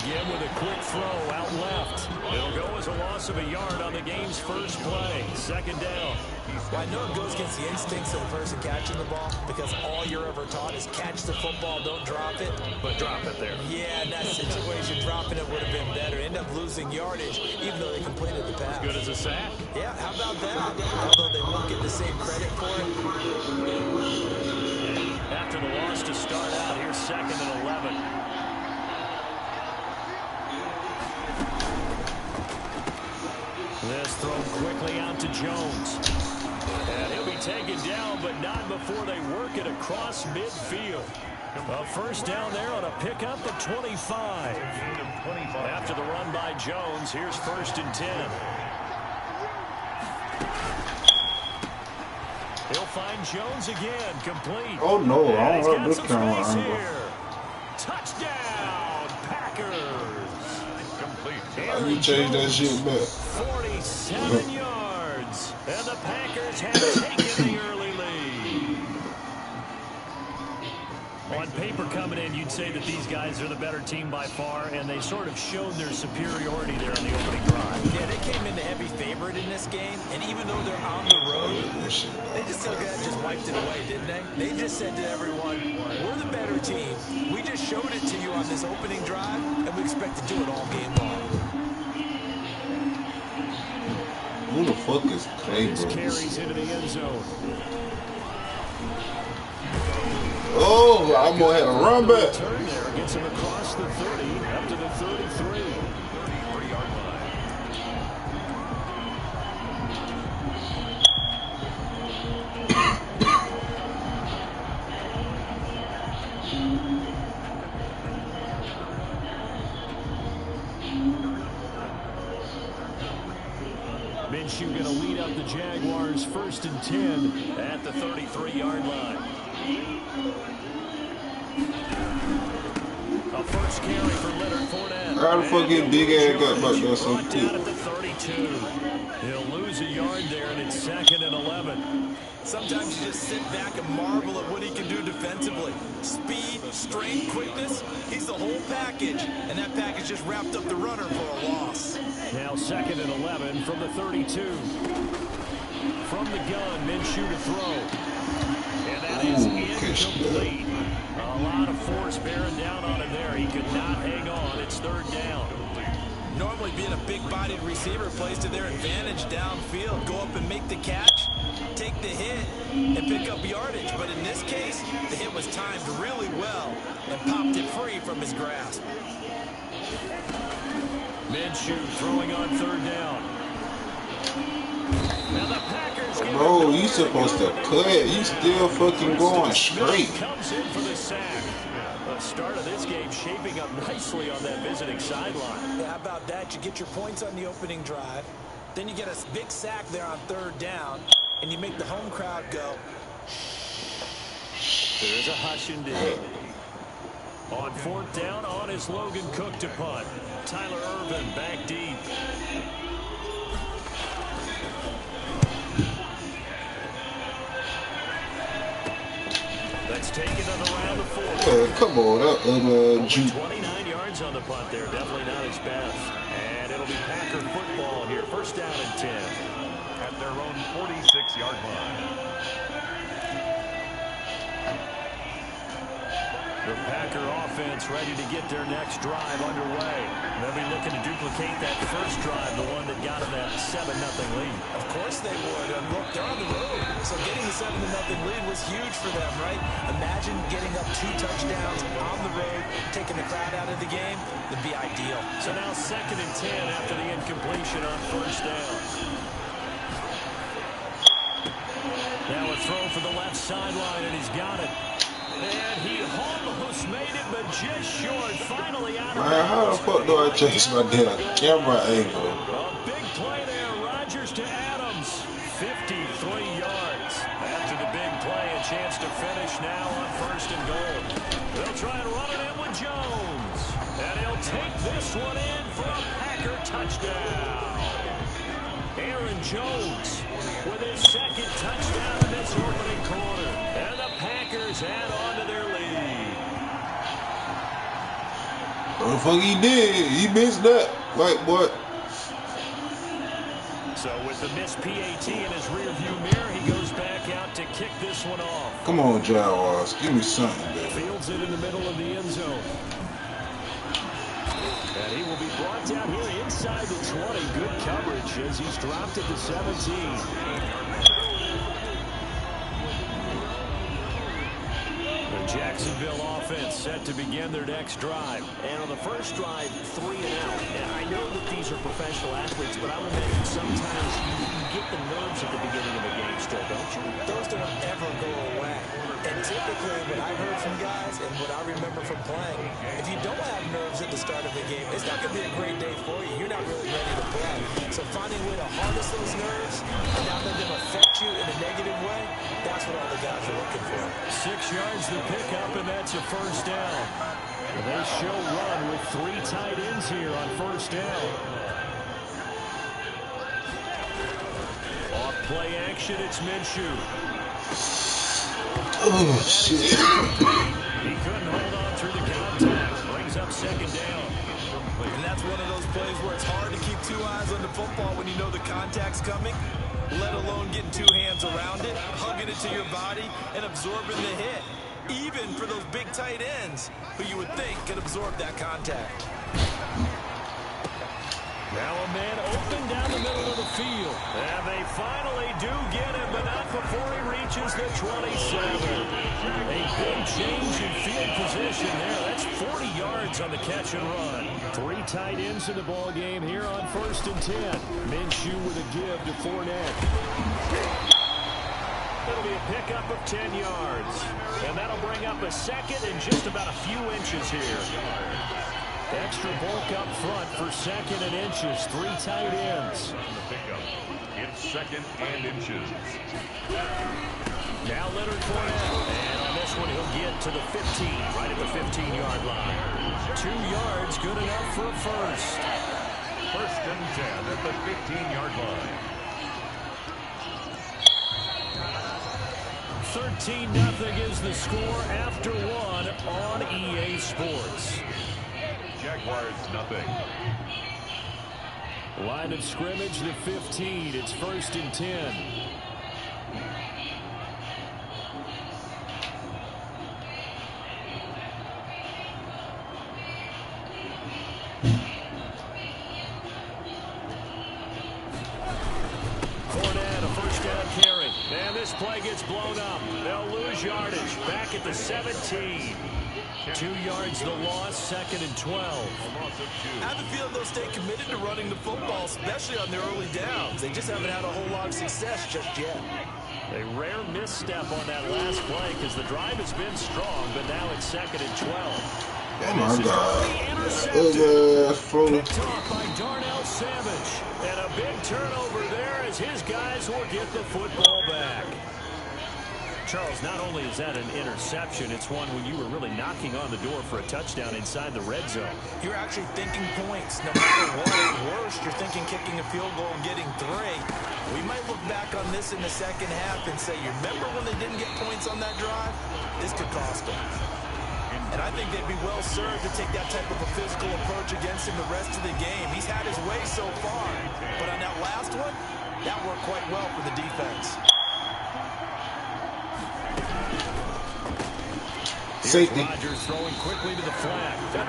begin with a quick throw out left. It'll go as a loss of a yard on the game's first play. Second down. Well, I know it goes against the instincts of the person catching the ball because all you're ever taught is catch the football, don't drop it. But drop it there. Yeah, in that situation, dropping it would have been better. End up losing yardage, even though they completed the pass. As good as a sack? Yeah, how about that? Although they won't get the same credit for it. After the loss to start out, here's 2nd and 11. This throw quickly out to Jones. And he'll be taken down, but not before they work it across midfield. A first down there on a pickup at 25. After the run by Jones, here's 1st and 10. He'll find Jones again, complete. Oh no, I don't like this kind of angle. Touchdown, Packers. Complete. You change that shit back. 47 yards, and the Packers have taken the early lead. On paper coming in, you'd say that these guys are the better team by far, and they sort of showed their superiority there in the opening drive. Yeah, they came in the heavy favorite in this game, and even though they're on the road, they just wiped it away, didn't they? They just said to everyone, we're the better team. We just showed it to you on this opening drive, and we expect to do it all game long. Who the fuck is Clay? Carries into the end zone. Oh, I'm gonna have a run back. Turn there, gets him across the 30, up to the 33. 33-yard line. Minshew going to lead up the Jaguars 1st and 10 at the 33-yard line. A first carry for Leonard Fournette. How the fuck get big ass got back there so quick? At the 32. He'll lose a yard there, and it's 2nd and 11. Sometimes you just sit back and marvel at what he can do defensively. Speed, strength, quickness, he's the whole package. And that package just wrapped up the runner for a loss. Now 2nd and 11 from the 32. From the gun, Minshew to throw. And that is incomplete. A lot of force bearing down on him there. He could not hang on. It's 3rd down. Normally being a big-bodied receiver plays to their advantage downfield. Go up and make the catch, take the hit, and pick up yardage. But in this case, the hit was timed really well and popped it free from his grasp. Minshew throwing on 3rd down. Now the Packers get Bro, you supposed to cut. You still fucking going straight. Comes in for the sack. The start of this game shaping up nicely on that visiting sideline. Yeah, how about that? You get your points on the opening drive. Then you get a big sack there on 3rd down. And you make the home crowd go. There's a hush indeed. On 4th down, on is Logan Cook to punt. Tyler Irvin back deep. That's taken on around the 4. Come on, that other Jew. 29 yards on the punt there. Definitely not his best. And it'll be Packer football here. 1st down and 10. At their own 46-yard line. The Packer offense ready to get their next drive underway. They'll be looking to duplicate that first drive, the one that got them that 7-0 lead. Of course they would. And look, they're on the road. So getting the 7-0 lead was huge for them, right? Imagine getting up 2 touchdowns on the road, taking the crowd out of the game. Would be ideal. So now 2nd and 10 after the incompletion on 1st down. Now a throw for the left sideline, and he's got it. And he almost made it, but just short. Finally out of Man, how the fuck do I change my damn camera angle? A big play there. Rodgers to Adams. 53 yards. After the big play, a chance to finish now on 1st and goal. They'll try and run it in with Jones. And he'll take this one in for a Packer touchdown. Aaron Jones with his 2nd touchdown in this opening quarter. And the Packers add on to their lead. the fuck he did? He missed that. Like what? So with the missed PAT in his rearview mirror, he goes back out to kick this one off. Come on, Jaguars. Give me something, baby. Fields it in the middle of the end zone. And he will be brought down here inside the 20. Good coverage as he's dropped at the 17. Jacksonville offense set to begin their next drive. And on the first drive, 3 and out. And I know that these are professional athletes, but I would imagine sometimes you get the nerves at the beginning of a game still, don't you? Those don't ever go away. And typically, what I've heard from guys and what I remember from playing, if you don't have nerves at the start of the game, it's not going to be a great day for you. You're not really ready to play. So finding a way to harness those nerves and not let them affect you in a negative way, that's what all the guys are looking for. 6 yards the pickup, and that's a first down. They show run with 3 tight ends here on first down. Off play action, it's Minshew. Oh, shit. He couldn't hold on through the contact. Brings up second down. And that's one of those plays where it's hard to keep 2 eyes on the football when you know the contact's coming, let alone getting 2 hands around it, hugging it to your body, and absorbing the hit. Even for those big tight ends who you would think could absorb that contact. Now a man open down the middle of the field. And they finally do get him, but not before he reaches the 27. A big change in field position there. That's 40 yards on the catch and run. 3 tight ends in the ball game here on 1st and 10. Minshew with a give to Fournette. It'll be a pickup of 10 yards. And that'll bring up a second and just about a few inches here. Extra bulk up front for second and inches. 3 tight ends. It's second and inches. Now Leonard Fournette. And on this one, he'll get to the 15, right at the 15-yard line. 2 yards, good enough for a first. 1st and 10 at the 15-yard line. 13-0 is the score after 1 on EA Sports. Jaguars nothing. Line of scrimmage, the 15. It's 1st and 10. Fournette, a first down carry. And this play gets blown up. They'll lose yardage. Back at the 17. 2 yards the loss, 2nd and 12. I have a feeling they'll stay committed to running the football, especially on their early downs. They just haven't had a whole lot of success just yet. A rare misstep on that last play because the drive has been strong, but now it's 2nd and 12. Oh my God. Floating. Picked off by Darnell Savage. And a big turnover there as his guys will get the football back. Charles, not only is that an interception, it's one when you were really knocking on the door for a touchdown inside the red zone. You're actually thinking points. No matter what, at worst, you're thinking kicking a field goal and getting 3. We might look back on this in the second half and say, you remember when they didn't get points on that drive? This could cost them. And I think they'd be well served to take that type of a physical approach against him the rest of the game. He's had his way so far. But on that last one, that worked quite well for the defense. Safety. Rodgers throwing quickly to the flat. And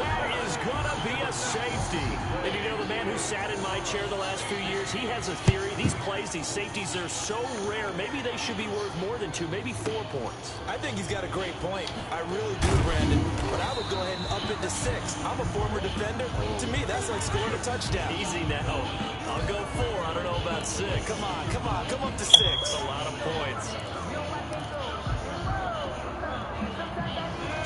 that is going to be a safety. And you know, the man who sat in my chair the last few years, he has a theory. These plays, these safeties, are so rare. Maybe they should be worth more than 2, maybe 4 points. I think he's got a great point. I really do, Brandon. But I would go ahead and up it to 6. I'm a former defender. To me, that's like scoring a touchdown. Easy now. I'll go 4. I don't know about 6. Come on, come up to 6. A lot of points.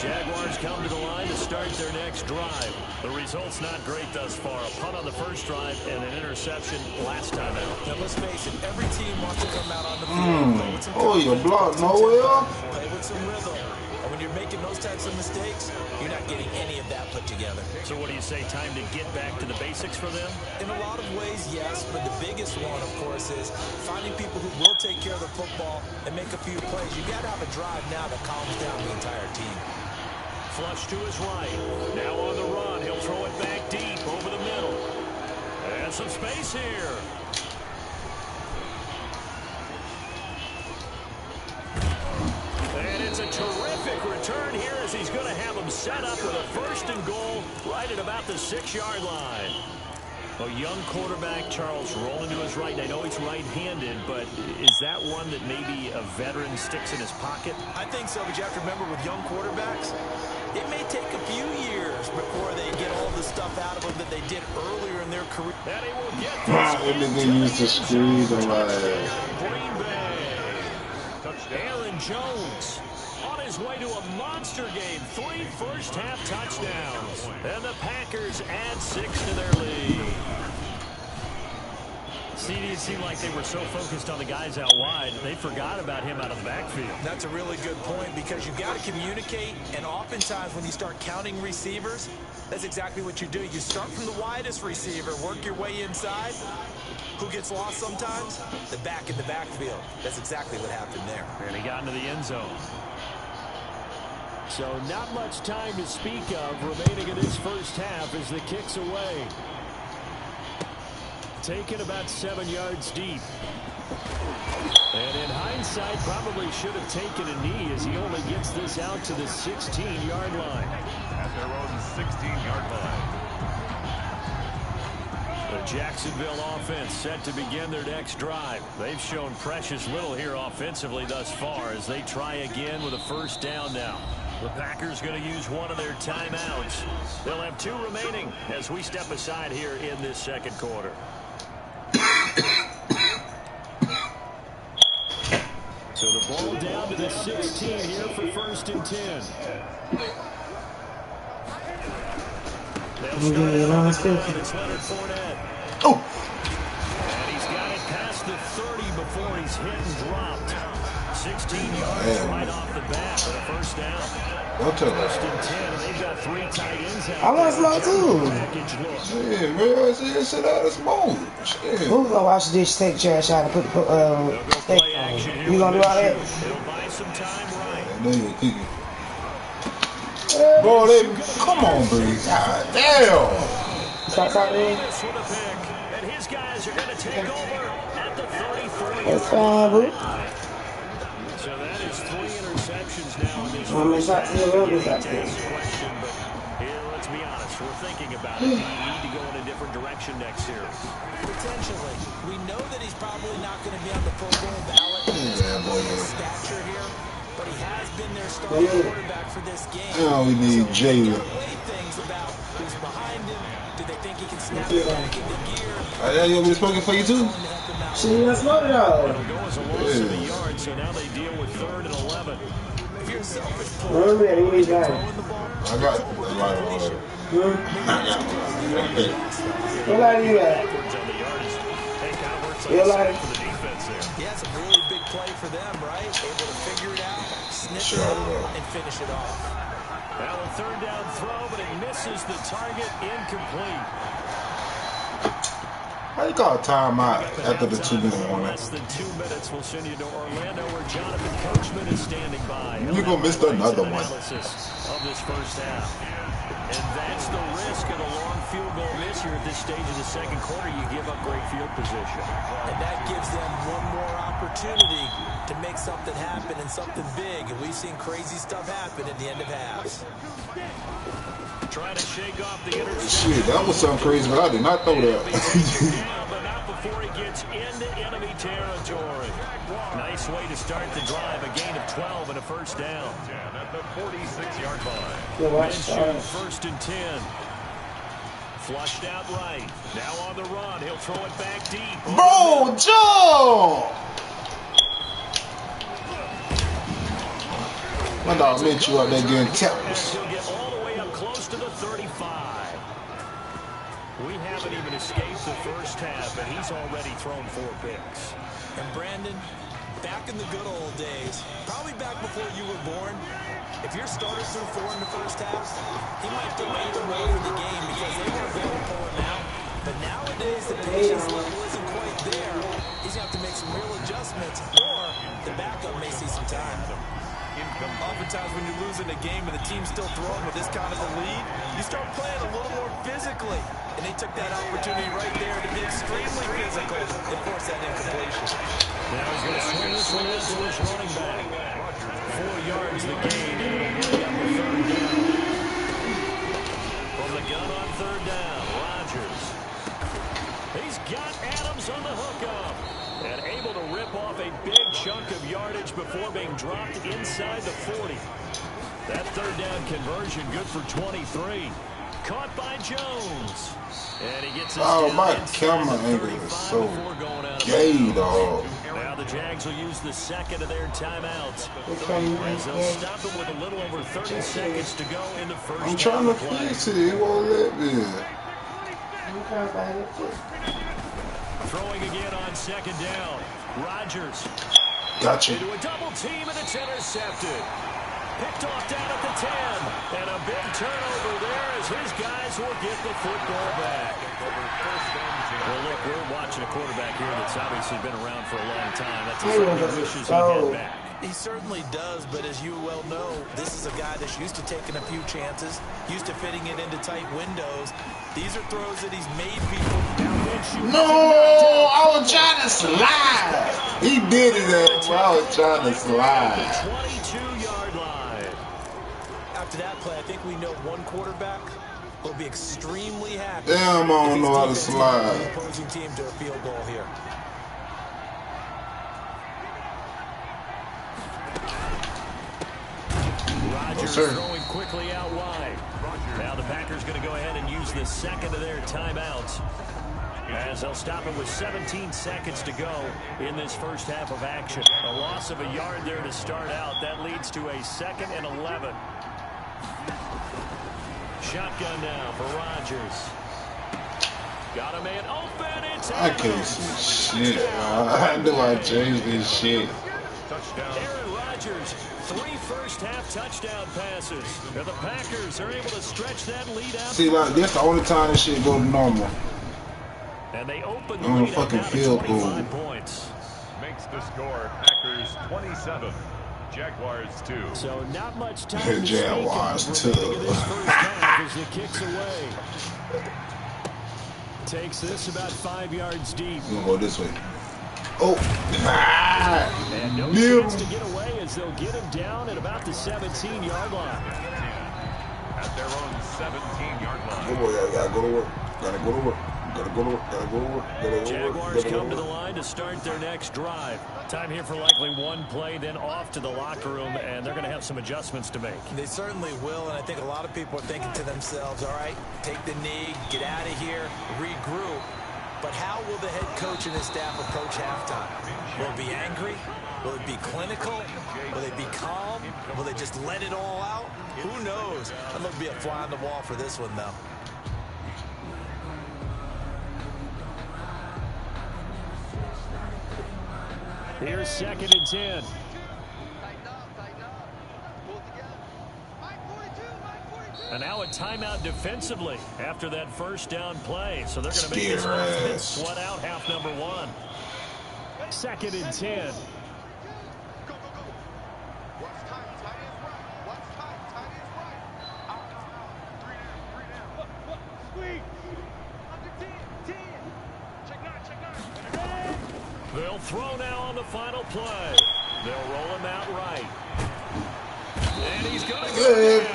Jaguars come to the line to start their next drive. The result's not great thus far. A punt on the first drive and an interception last time out. Now let's face it, every team wants to come out on the field. Play with some you blocked nowhere. Play with some rhythm. And when you're making those types of mistakes, you're not getting any of that put together. So what do you say, time to get back to the basics for them? In a lot of ways, yes, but the biggest one, of course, is finding people who will take care of the football and make a few plays. You got to have a drive now that calms down the entire team. Flush to his right. Now on the run. He'll throw it back deep over the middle. And some space here. And it's a terrific return here as he's going to have him set up with a 1st and goal right at about the 6-yard line. A young quarterback, Charles, rolling to his right. I know he's right-handed, but is that one that maybe a veteran sticks in his pocket? I think so, but you have to remember with young quarterbacks, it may take a few years before they get all the stuff out of them that they did earlier in their career. And he will get And then they use the screen on my ass. Green Bay. Aaron Jones on his way to a monster game. 3 first-half touchdowns. And the Packers add 6 to their lead. It seemed like they were so focused on the guys out wide, they forgot about him out of the backfield. That's a really good point because you've got to communicate, and oftentimes when you start counting receivers, that's exactly what you do. You start from the widest receiver, work your way inside. Who gets lost sometimes? The back in the backfield. That's exactly what happened there. And he got into the end zone. So not much time to speak of remaining in this first half as the kick's away. Taken about 7 yards deep. And in hindsight, probably should have taken a knee as he only gets this out to the 16-yard line. At their own 16-yard line. The Jacksonville offense set to begin their next drive. They've shown precious little here offensively thus far as they try again with a 1st down now. The Packers going to use one of their timeouts. They'll have 2 remaining as we step aside here in this 2nd quarter. So the ball down to the 16 here for 1st and 10. Oh! And he's got it past the 30 before he's hit and dropped. 16 yards right off the bat for the 1st down. Don't tell 1st and 10, and they've got 3 tight ends out. I want to slow too. Shit, man, I said sit out of smoke. Shit. Who's gonna wash the dish, take the trash out, and put steak on? You gonna do all that? It'll buy some time, right? I know you're cooking. Bro, they, come on, Breeze. God damn. Stop talking to me. This with a pick, and his guys are going to take over at the 34. That's fine, boo. So that is 3 interceptions now in this I'm gonna start to the road this question, but here, let's be honest, we're thinking about it. Do you need to go in a different direction next series? Potentially. We know that he's probably not going to be on the Pro Bowl ballot. Yeah, boy. Stature here, but he has been their starting quarterback for this game. Now we need Jalen. Things about who's behind him. Do they think he can snap it back into gear? You want me to smoke it for you too? She didn't smoke it all. It'll go as a loss of a yard, so now they deal with 3rd and 11. If you're selfish, Remember that, you need that. I got a lot of water. What line do you got? Backwards on the yardage. Hey, kind of works like Yeah, a like- sack for the defense there. yeah, it's a really big play for them, right? Able to figure it out, snip it out, and finish it off. Now a 3rd down throw, but it misses the target, incomplete. How you call a timeout after the 2-minute warning? Less than 2 minutes will send you to Orlando, where Jonathan Coachman is standing by. You gonna miss another one. Analysis of this 1st half. And that's the risk of a long field goal miss here at this stage of the 2nd quarter. You give up great field position. And that gives them one more opportunity to make something happen and something big. And we've seen crazy stuff happen at the end of halves. Trying to shake off the interception. Shit, that was something crazy, but I did not throw that. Yeah, but not before he gets into enemy territory. Nice way to start the drive. A gain of 12 and a 1st down. 10 at the 46-yard line. Minshew, 1st and 10. Flushed out right. Now on the run. He'll throw it back deep. Bro, Joe! My dog Minshew out there getting tackles. He'll get all the way up close to the 35. We haven't even escaped the 1st half, and he's already thrown 4 picks. And Brandon, back in the good old days, probably back before you were born, if your starter threw 4 in the 1st half, he might delay the road for the game because they weren't going to pull him out. But nowadays, the patience level isn't quite there. He's going to have to make some real adjustments, or the backup may see some time. In Oftentimes when you're losing a game and the team's still throwing with this kind of a lead, you start playing a little more physically. And they took that opportunity right there to be extremely physical and force that incompletion. Now he's going to swing this one out to his running back. 4 yards the gain, and it'll bring up a third down. From the gun on third down, Rodgers. He's got Adams on the hookup. And able to rip off a big chunk of yardage before being dropped inside the 40. That third down conversion good for 23. Caught by Jones. And he gets his my camera angle is so gay, dog. Now the Jags will use the second of their timeouts. As they'll stop him with a little over 30 seconds to go in the first. I'm trying to fix it. He won't let me. Throwing again on second down. Rodgers. Gotcha. Into a double team, and it's intercepted. Picked off down at the 10. And a big turnover there as his guys will get the football back. Well, look, we're watching a quarterback here that's obviously been around for a long time. That's a something he wishes he had back. He certainly does, but as you well know, this is a guy that's used to taking a few chances, used to fitting it into tight windows. These are throws that he's made people. No, I was trying to slide. He did it, but I was trying to slide. 22-yard line. After that play, I think we know one quarterback will be extremely happy. Damn, I don't know how to slide. The opposing team to a field goal here. Rodgers throwing quickly out wide. Now the Packers going to go ahead and use the second of their timeouts, as they'll stop it with 17 seconds to go in this first half of action. A loss of a yard there to start out. That leads to a 2nd and 11. Shotgun now for Rodgers. Got a man open. It's I can't see shit. I knew I changed this shit. Aaron Rodgers, 3 first-half touchdown passes. And the Packers are able to stretch that lead out. See, like, this the only time this shit go to normal. And they open the On a lead fucking up now field to goal. 25 points. Makes the score Packers 27, Jaguars 2. So not much time to speak Jaguars of 2. remaining in this first half as the kick's away. Takes this about 5 yards deep. We're gonna go this way. Oh, And no chance to get away as they'll get him down at about the 17-yard line. At their own 17-yard line. Gotta go to work. Gotta go to work. Gotta go to work. Gotta go to work. Gotta go to work. Jaguars come to the line to start their next drive. Time here for likely one play, then off to the locker room, and they're going to have some adjustments to make. They certainly will, and I think a lot of people are thinking to themselves, all right, take the knee, get out of here, regroup. But how will the head coach and his staff approach halftime? Will it be angry? Will it be clinical? Will they be calm? Will they just let it all out? Who knows? I'd love to be a fly on the wall for this one, though. Here's 2nd and 10. And now a timeout defensively after that first down play. So they're going to make this offense sweat out half number 1. 2nd and 10. They'll throw now on the final play. They'll roll him out right. And he's going to go.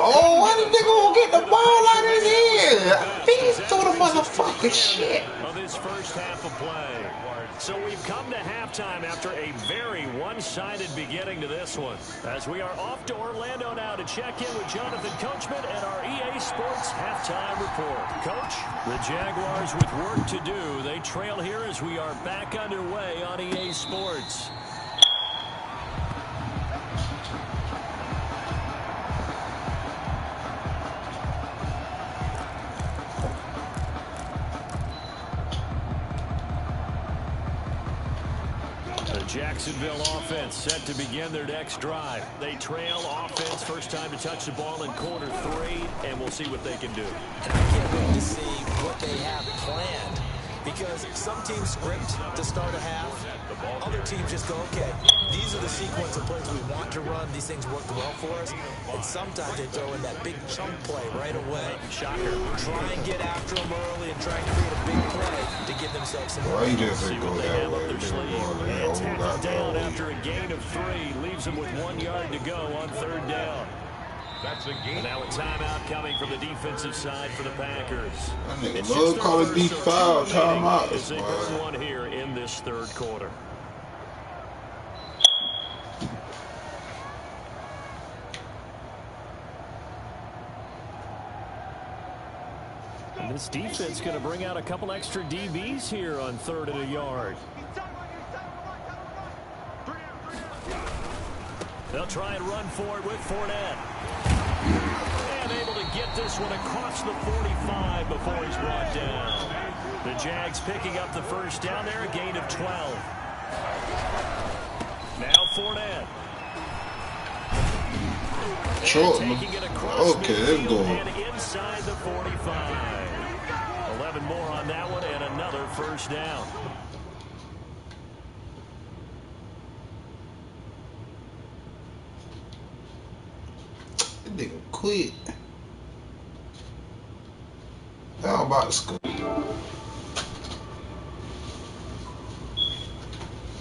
Oh, why the nigga won't get the ball out of his head? He's doing the motherfucking shit. Of his first half of play. So we've come to halftime after a very one-sided beginning to this one. As we are off to Orlando now to check in with Jonathan Coachman and our EA Sports halftime report. Coach, the Jaguars with work to do. They trail here as we are back underway on EA Sports. Jacksonville offense set to begin their next drive. They trail offense, first time to touch the ball in quarter 3, and we'll see what they can do. I can't wait to see what they have planned, because some teams script to start a half, Other teams just go, okay, these are the sequence of plays we want to run. These things worked well for us. And sometimes they throw in that big chunk play right away. Shocker. Try and get after them early and try and create a big play to give themselves some. Why you just See go what they that have up way? their They sleeve. go there. And Oh, tackled down God, after a gain of 3. Leaves them with 1 yard to go on 3rd down. That's a game. And now a timeout coming from the defensive side for the Packers. That nigga It's love just calling their deep first foul or 2 remaining timeouts, as they burn boy. one here in this 3rd quarter. And this defense going to bring out a couple extra DBs here on 3rd and a yard. They'll try and run forward with Fournette. And able to get this one across the 45 before he's brought down. The Jags picking up the 1st down there, a gain of 12. Now Fournette. Short. Taking it across Okay, let's go. and inside the 45. 11 more on that one and another 1st down. That nigga quit. I'm about to score.